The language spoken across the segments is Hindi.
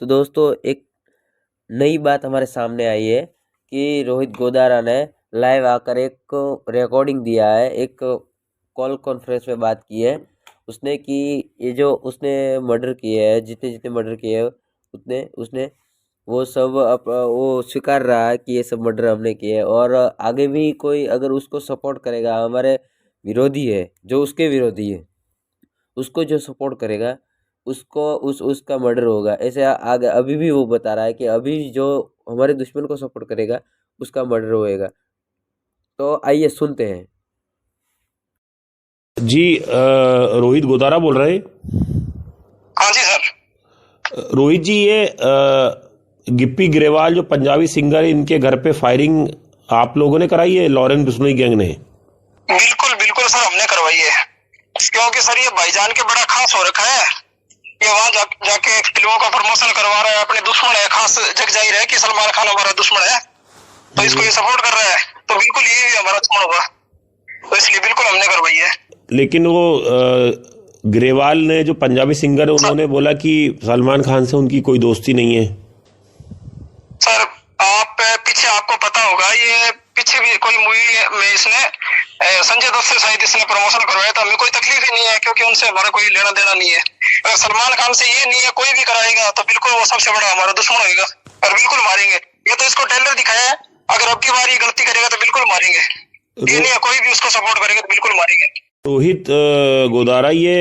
तो दोस्तों एक नई बात हमारे सामने आई है कि रोहित गोदारा ने लाइव आकर एक रिकॉर्डिंग दिया है, एक कॉल कॉन्फ्रेंस में बात की है उसने कि ये जो उसने मर्डर किए हैं, जितने जितने मर्डर किए हैं उतने उसने वो सब वो स्वीकार रहा है कि ये सब मर्डर हमने किए हैं। और आगे भी कोई अगर उसको सपोर्ट करेगा, हमारे विरोधी है जो उसके विरोधी है, उसको जो सपोर्ट करेगा उसको उसका मर्डर होगा। ऐसे आगे अभी भी वो बता रहा है कि अभी जो हमारे दुश्मन को सपोर्ट करेगा उसका मर्डर होएगा। तो आइए सुनते हैं। जी रोहित गोदारा बोल रहे हैं। हाँ जी सर। रोहित जी, ये गिप्पी ग्रेवाल जो पंजाबी सिंगर है, इनके घर पे फायरिंग आप लोगों ने कराई है, लॉरेंस बिश्नोई गैंग ने? बिल्कुल बिल्कुल सर, हमने करवाई है। क्योंकि सर ये भाईजान के बड़ा खास हो रखा है। ये वहां जाके फिल्मों का प्रमोशन करवा रहा है, अपने दुश्मन है, खास जग जाहिर है कि सलमान खान हमारा दुश्मन है, तो इसको ये सपोर्ट कर रहा है, तो बिल्कुल ये भी हमारा दुश्मन होगा, तो इसलिए बिल्कुल हमने करवाई है। लेकिन वो ग्रेवाल ने, जो पंजाबी सिंगर है, उन्होंने बोला कि सलमान खान से उनकी कोई दोस्ती नहीं है। सर आप पीछे आपको पता होगा, ये पीछे भी कोई मूवी में इसने संजय दत्त से शायद इसने प्रमोशन करवाया था। हमें कोई तकलीफ ही नहीं है, क्योंकि उनसे हमारा कोई लेना देना नहीं है। अगर सलमान खान से ये नहीं है, कोई भी कराएगा तो बिल्कुल वो सबसे बड़ा हमारा दुश्मन होगा और बिल्कुल मारेंगे। ये तो इसको टेलर दिखाया है, अगर अब की बार ये गलती करेगा तो बिल्कुल मारेंगे। ये नहीं है, कोई भी उसको सपोर्ट करेगा तो बिल्कुल मारेंगे। रोहित गोदारा, ये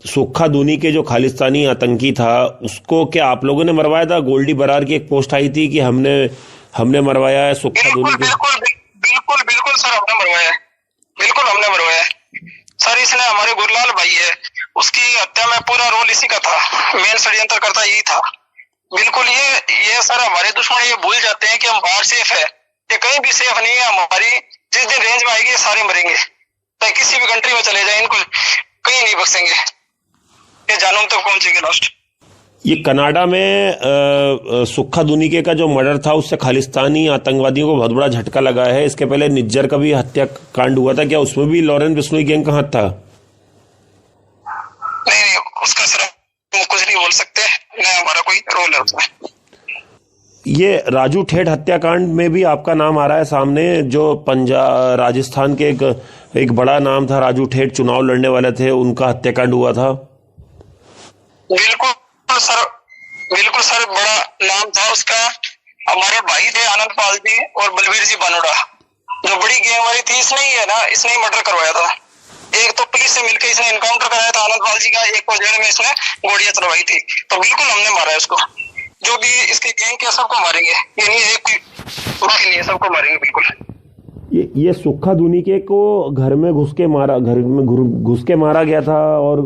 सुक्खा दूनी के जो खालिस्तानी आतंकी था, उसको क्या आप लोगों ने मरवाया था? गोल्डी बरार की एक पोस्ट आई थी कि हमने मरवाया है सुक्खा दूनी को। बिल्कुल बिल्कुल सर, हमने मरवाया है, बिल्कुल हमने मरवाया है सर। इसने हमारे गुरलाल भाई है, उसकी हत्या में पूरा रोल इसी का था, मेन षड्यंत्र करता यही था। बिल्कुल ये सर हमारे दुश्मन ये भूल जाते हैं कि हम बाहर सेफ है, ये कहीं भी सेफ नहीं है। हमारी जिस दिन रेंज में आएगी सारे मरेंगे, चाहे किसी भी कंट्री में चले जाए, इनको कहीं नहीं बख्शेंगे, ये जानम तक पहुंचेंगे लास्ट। ये कनाडा में सुक्खा दूनी के का जो मर्डर था, उससे खालिस्तानी आतंकवादियों को बहुत बड़ा झटका लगा है। इसके पहले निज्जर का भी हत्याकांड हुआ था, क्या उसमें भी लॉरेंस बिश्नोई गैंग का हाथ था? नहीं, उसका सर हम कुछ नहीं बोल सकते, नहीं हमारा कोई रोल है उसमें। ये राजू ठेठ हत्याकांड में भी आपका नाम आ रहा है सामने, जो पंजाब राजस्थान के एक बड़ा नाम था राजू ठेठ, चुनाव लड़ने वाले थे, उनका हत्याकांड हुआ था। बिल्कुल सर, बड़ा नाम था उसका। हमारे भाई थे आनंद पाल जी और बलवीर जी बनोड़ा, जो बड़ी गैंग वाली थी, इसने ही है ना, इसने ही मर्डर करवाया था। एक तो पुलिस से मिलकर इसने एनकाउंटर कराया था आनंद पाल जी का, एक को जेल में इसने गोलियां चलवाई थी, तो बिल्कुल हमने मारा है उसको। जो भी इसके गैंग के सबको मारेंगे, ये नहीं है कोई नहीं है, सबको मारेंगे बिल्कुल। ये सुक्खा दूनी के को घर में घुस के मारा गया था, और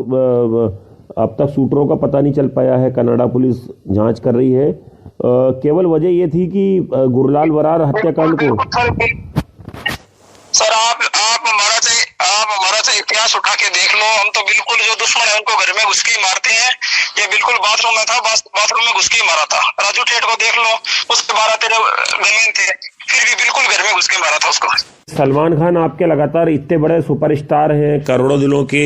अब तक शूटरों का पता नहीं चल पाया है। कनाडा पुलिस जांच कर रही है। केवल वजह यह थी कि गुरलाल बरार हत्याकांड को। सर आप हमारा चाहे इतिहास उठा के देख लो, हम तो बिल्कुल जो दुश्मन है उनको घर में घुस के ही मारते हैं। ये बिल्कुल बाथरूम में था, बाथरूम में घुस के ही मारा था। राजू ठेठ को देख लो, उसके 12-13 गनमैन थे, फिर भी बिल्कुल घर में घुस के मारा था उसको। सलमान खान आपके लगातार इतने बड़े सुपरस्टार हैं, करोड़ों दिलों की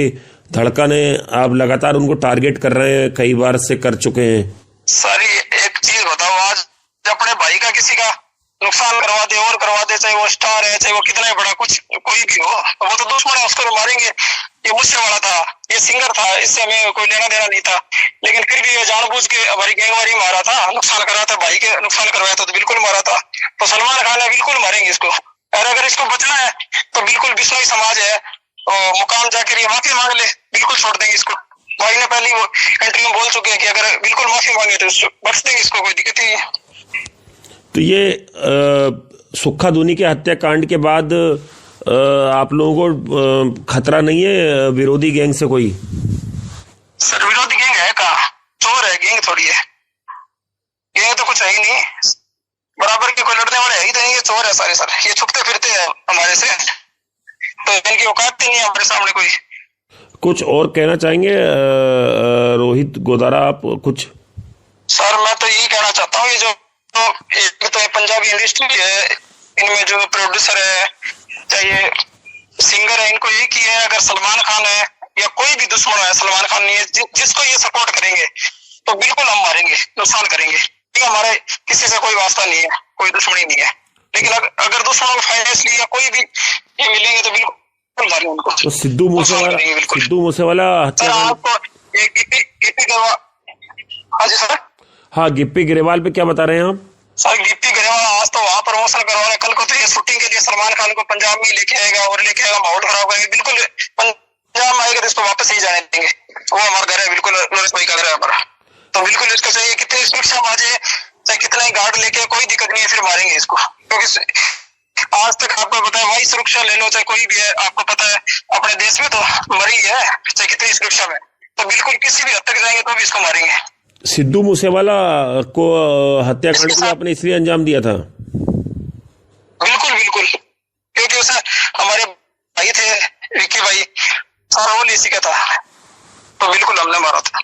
धड़कन है, आप लगातार उनको टारगेट कर रहे हैं, कई बार से कर चुके हैं। सर एक चीज बताओ, आज अपने भाई का किसी का नुकसान करवा दे और करवा दे, चाहे वो स्टार है, चाहे वो कितना ही बड़ा कुछ कोई भी हो, वो तो दुश्मन है, उसको तो मारेंगे। ये मुझसे बड़ा था, ये सिंगर था, इससे हमें कोई लेना देना नहीं था, लेकिन फिर भी ये जानबूझ के हमारी गैंगवारी मारा था, नुकसान करा था, भाई के नुकसान करवाया था, तो बिल्कुल मारा था। तो सलमान खान है, बिल्कुल मारेंगे इसको, और अगर इसको बचना है तो बिल्कुल बिश्नोई समाज है, मुकाम जाकर ये माफी मांग ले, बिल्कुल छोड़ देंगे इसको। भाई ने पहले वो इंटरव्यू में बोल चुके हैं कि अगर बिल्कुल माफी मांगे तो बख्श देंगे इसको, कोई दिक्कत नहीं है। तो ये सुक्खा दूनी के हत्याकांड के बाद आप लोगों को खतरा नहीं है विरोधी गैंग से कोई? सर विरोधी गैंग है कहाँ, चोर है, गैंग थोड़ी है, गैंग तो कुछ है ही नहीं, बराबर के कोई लड़ने वाले है ही नहीं, ये चोर है सारे। सर ये छुपते फिरते हैं हमारे से, तो इनकी औकात ही नहीं है हमारे सामने कोई। कुछ और कहना चाहेंगे रोहित गोदारा, आप कुछ? सर मैं तो यही कहना चाहता हूँ, ये जो एक तो पंजाबी इंडस्ट्री है, इनमें जो प्रोड्यूसर है, चाहे सिंगर है, इनको यही किया है, अगर सलमान खान है या कोई भी दुश्मन है, सलमान खान नहीं है, जिसको ये सपोर्ट करेंगे, तो बिल्कुल हम मारेंगे, नुकसान करेंगे। ये हमारे किसी से कोई वास्ता नहीं है, कोई दुश्मनी नहीं है, लेकिन अगर दुश्मनों को फाइनेंशियली या कोई भी ये मिलेंगे तो बिल्कुल मारेंगे उनको। तो सिद्धू मूसेवाला सर हत्याकांड, आपको ये गिप्पी ग्रेवाल, हाँ जी सर, हाँ गिप्पी ग्रेवाल पे क्या बता रहे हैं आप? सर गिप्पी ग्रेवाल आज तो वहाँ प्रमोशन करवा रहे हैं, कल को तो ये शूटिंग के लिए सलमान खान को पंजाब में लेके आएगा और लेके आएगा, माहौल खराब करेंगे। बिल्कुल पंजाब में आएगा तो इसको वापस नहीं जाने देंगे, वो हमारा घर है, बिल्कुल नरेश भाई का घर है हमारा। तो बिल्कुल इसको चाहिए कितने सुरक्षा आ जाए, चाहे कितना ही गार्ड लेके, कोई दिक्कत नहीं है, फिर मारेंगे इसको। क्योंकि आज तक आपको पता है, वही सुरक्षा ले लो चाहे कोई भी है, आपको पता है अपने देश में तो मरी है, चाहे कितनी सुरक्षा में, तो बिल्कुल किसी भी हद तक जाएंगे तो भी इसको मारेंगे। सिद्धू मूसेवाला को हत्याकांड को आपने इसलिए अंजाम दिया था? बिल्कुल बिल्कुल, क्योंकि उसे हमारे भाई थे विक्की भाई, सारा रोल इसी का था, तो बिल्कुल हमने मारा था।